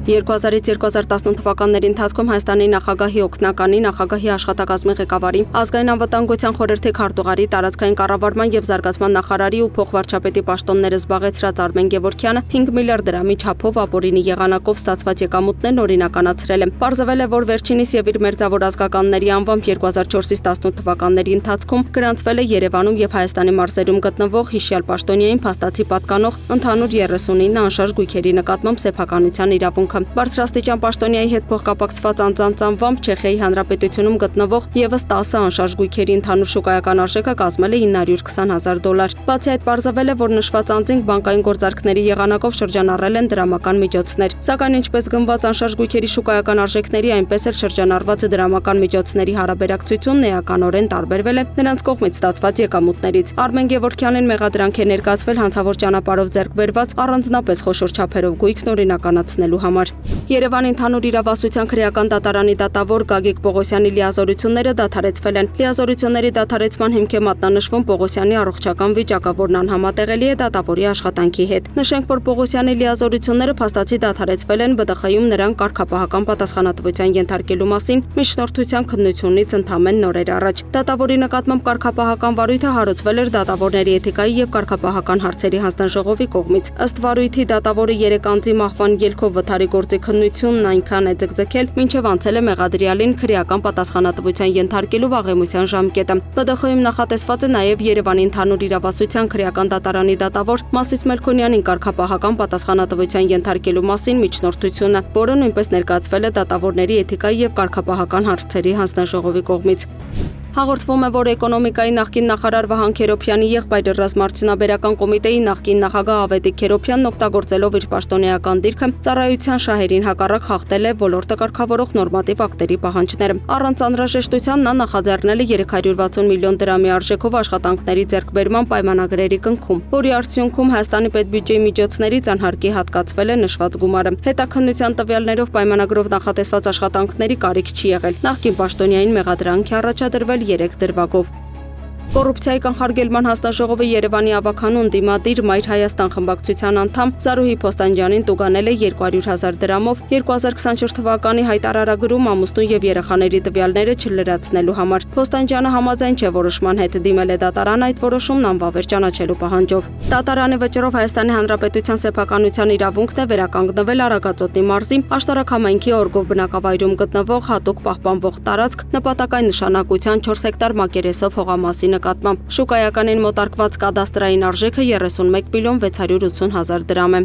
2000-ից 2018 թվականների ընթացքում Հայաստանի նախագահի օգնականի, նախագահի աշխատակազմի ղեկավարի, ազգային անվտանգության խորհրդի քարտուղարի, տարածքային կառավարման եւ զարգացման նախարարի ու փոխվարչապետի պաշտոնները զբաղեցրած Արմեն Գևորգյանը 5 միլիարդ դրամի չափով ապօրինի եղանակով ստացված եկամուտներն օրինականացրել է։ Պարզվել է, որ վերջինիս եւ իր մերձավոր ազգականների անվամբ 2004-ից 18 թվականների ընթացքում գրանցվել է Երևանում եւ Հայաստանի մարզերում գտնվող հիշյալ պաշտոնյային փաստացի պատկանող ընդհանուր 39 անշարժ գույքերի նկատմամբ սեփականության իրավունք։ Բարձրաստիճան պաշտոնյայի հետ փոխկապակցված անձանց անվամբ Չեխիայի Հանրապետությունում գտնվող եւս 10 անշարժ գույքերի ընդհանուր շուկայական արժեքը կազմել է $920,000։ Բացի այդ, պարզվել է, որ նշված անձինք բանկային գործարքների եղանակով շրջանառել են դրամական միջոցներ, սակայն ինչպես գնված անշարժ գույքերի շուկայական արժեքների, այնպես էլ շրջանառված դրամական միջոցների հարաբերակցությունն էականորեն տարբերվել է նրանց կողմից ստացված եկամուտներից։ Արմեն Գևորգյանին մեղադրանք է ներկայացվել հանցավոր ճանապարհով ձեռք բերված առանձնապես խոշոր չափերով գույքն օրինականացնելու համար։ Երևանի ընդհանուր իրավասության քրեական դատարանի դատավոր Գագիկ Պողոսյանի լիազորությունները դադարեցվել են։ Լիազորությունների դադարեցման հիմք է մատնանշվում Պողոսյանի առողջական վիճակը, որն անհամատեղելի է դատավորի աշխատանքի հետ։ Նշենք, որ Պողոսյանի լիազորությունները փաստացի դադարեցվել են ԲԴԽ-ում նրան կարգապահական պատասխանատվության ենթարկելու մասին միջնորդության քննությունից ընդամենը օրեր առաջ։ Դատավորի նկատմամբ կարգապահական վարույթը հարուցվել էր դատավորների էթիկայի եւ կարգապահական հարցերի հանձնաժողովի կողմից։ Ըստ վարույթի դատավորը 3 անձի մահվան ելքով վթարի գործի քննությունն այնքան է ձգձգել, մինչև անցել է մեղադրյալին քրեական պատասխանատվության ենթարկելու վաղեմության ժամկետը։ ԲԴԽ-ում նախատեսված է նաև Երևանի ընդհանուր իրավասության քրեական դատարանի դատավոր Մասիս Մելքոնյանին կարգապահական պատասխանատվության ենթարկելու մասին միջնորդությունը, որը նույնպես ներկայացվել է դատավորների էթիկայի եւ կարգապահական հարցերի հանձնաժողովի կողմից։ Հաղորդվում է, որ էկոնոմիկայի նախկին նախարար Վահան Քերոփյանի եղբայրը ռազմարտությունաբերական կոմիտեի նախկին նախագահ Ավետիք Քերոփյանն օգտագործելով իր պաշտոնեական դիրքը ծառայության շահերին հակառակ խախտել է ոլորտը կարգավորող նորմատիվ ակտերի պահանջները։ Առանց անհրաժեշտության նա նախաձեռնել է 360 միլիոն դրամի արժեքով աշխատանքների ձեռքբերման պայմանագրերի կնքում, որի արդյունքում Հայաստանի պետբյուջեի միջոցներից անհարկի հատկացվել է նշված գումարը։ Հետաքննության տվյալներով պայմանագրով նախատեսված աշխատանքների կարիք չի եղել։ Նախկին պաշտոնյային մեղադրանք է առաջադրվել 3 դրվագով։ Կոռուպցիայի կանխարգելման հանձնաժողովը Երևանի ավականուն դիմադիր Մայր Հայաստան խմբակցության անդամ Զարուհի Փոստանջյանին տուգանել է 200,000 դրամով 2024 թվականի հայտարարագրում ամուսնու եւ երեխաների տվյալները չլրացնելու համար։ Փոստանջյանը համաձայն չէ որոշման հետ, դիմել է դատարան այդ որոշումն անվավեր ճանաչելու պահանջով։ Դատարանի վճռով Հայաստանի Հանրապետության սեփականության իրավունքն է վերականգնվել Արագածոտնի մարզի Աշտարակ համայնքի օրգով բնակավայրում գտնվող հատուկ պահպանվող տարածք նպատակային նշանակության 4 հեկտար մակերեսով հողամասի նկատմամբ։ Շուկայականին մոտարկված կադաստրային արժեքը 31 միլիոն 680,000 դրամ է։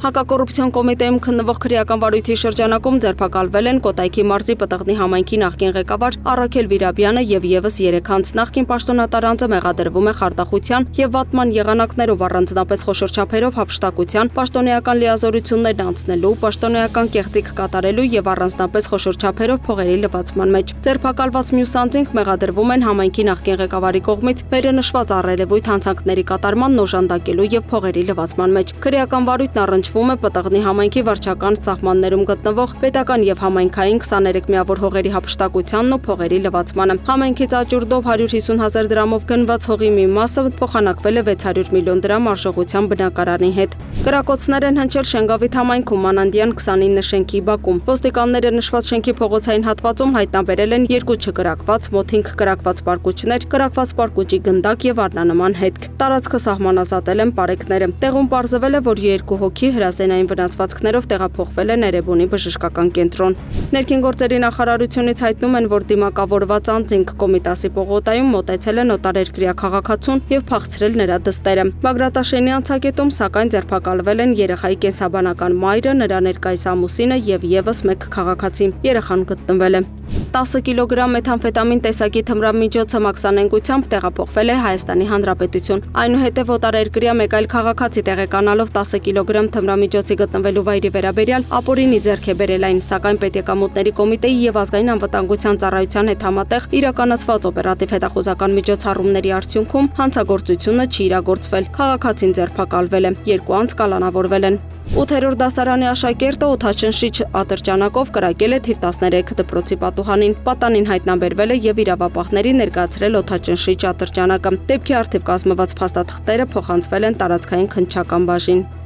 Հակակոռուպցիոն կոմիտեում քննվող քրեական վարույթի շրջանակում ձերբակալվել են Կոտայքի մարզի Պտղնի համայնքի նախկին ղեկավար Առաքել Վիրաբյանը եւ եւս 3 անձ։ Նախկին պաշտոնատար անձը մեղադրվում է խարդախության եւ վատման եղանակներով առանձնապես խոշոր չափերով հափշտակության, պաշտոնեական լիազորություններն անցնելու, պաշտոնեական կեղծիք կատարելու եւ առանձնապես խոշոր չափերով փողերի լվացման մեջ։ Ձերբակալված մյուս անձինք մեղադրվում են համայնքի նախկին ղեկավարի կողմից վերը նշված առերևույթ հանցանքների կատարման օժանդակելու եւ փողերի լվացման մեջ։ Քրեական վարույթն առնչվում է Պտղնի համայնքի վարչական սահմաններում գտնվող պետական եւ համայնքային 23 միավոր հողերի հափշտակությանն ու փողերի լվացմանը։ Համայնքից աճուրդով 150,000 դրամով գնված հողի մի մասը փոխանակվել է 600 միլիոն դրամ արժողության բնակարանի հետ։ Կրակոցներ են հնչել Շենգավիթ համայնքում Մանանդյան 29 շենքի բակում։ Ոստիկանները նշված շենքի փողոցային հատվածում հայտնաբերել են 2 չկրակված, մոտ 5 կրակված պարկուճներ, կրակված պարկուճի գնդակ եւ առնանման հետք։ Տարածքը սահմանազատել են պարեկները։ Տեղում պարզվել է, որ 2 հոգի հրազենային վնասվածքներով տեղափոխվել են Էրեբունի բժշկական կենտրոն։ Ներքին գործերի նախարարությունից հայտնում են, որ դիմակավորված անձինք Կոմիտասի պողոտայում մոտեցել են օտարերկրյա քաղաքացուն եւ փախցրել նրա դստերը։ Բագրատաշենի անցակետում սակայն ձերբակալվել են երեխայի կենսաբանական մայրը, նրա ներկայիս ամուսինը եւ եւս 1 քաղաքացի։ Երեխան գտնվել է։ 10 կիլոգրամ մեթամֆետամին տեսակի թմրամիջոցը մաքսանենգությամբ տեղափոխվել է Հայաստանի Հանրապետություն։ Այնուհետև օտարերկրյա մեկ այլ քաղաքացի տեղեկանալով 10 կիլոգրամ թմրամիջոցի գտնվելու վայրի վերաբերյալ ապօրինի ձեռք է բերել այն, սակայն Պետեկամուտների կոմիտեի եւ ազգային անվտանգության ծառայության հետ համատեղ իրականացված օպերատիվ հետախուզական միջոցառումների արդյունքում հանցագործությունը չի իրագործվել։ Քաղաքացին ձերբակալվել է, 2 անձ կալանավորվել են։ 8-րդ դասարանի աշակերտը օդաչնշիչ ատրճանակով կրակել է թիվ 13 դպրոցի պատուհանին։ Պատանին հայտնաբերվել է եւ իրավապահների ներկայացրել օդաչնշիչ ատրճանակը։ Դեպքի առթիվ կազմված փաստաթղթերը փոխանցվել են տարածքային քննչական բաժին։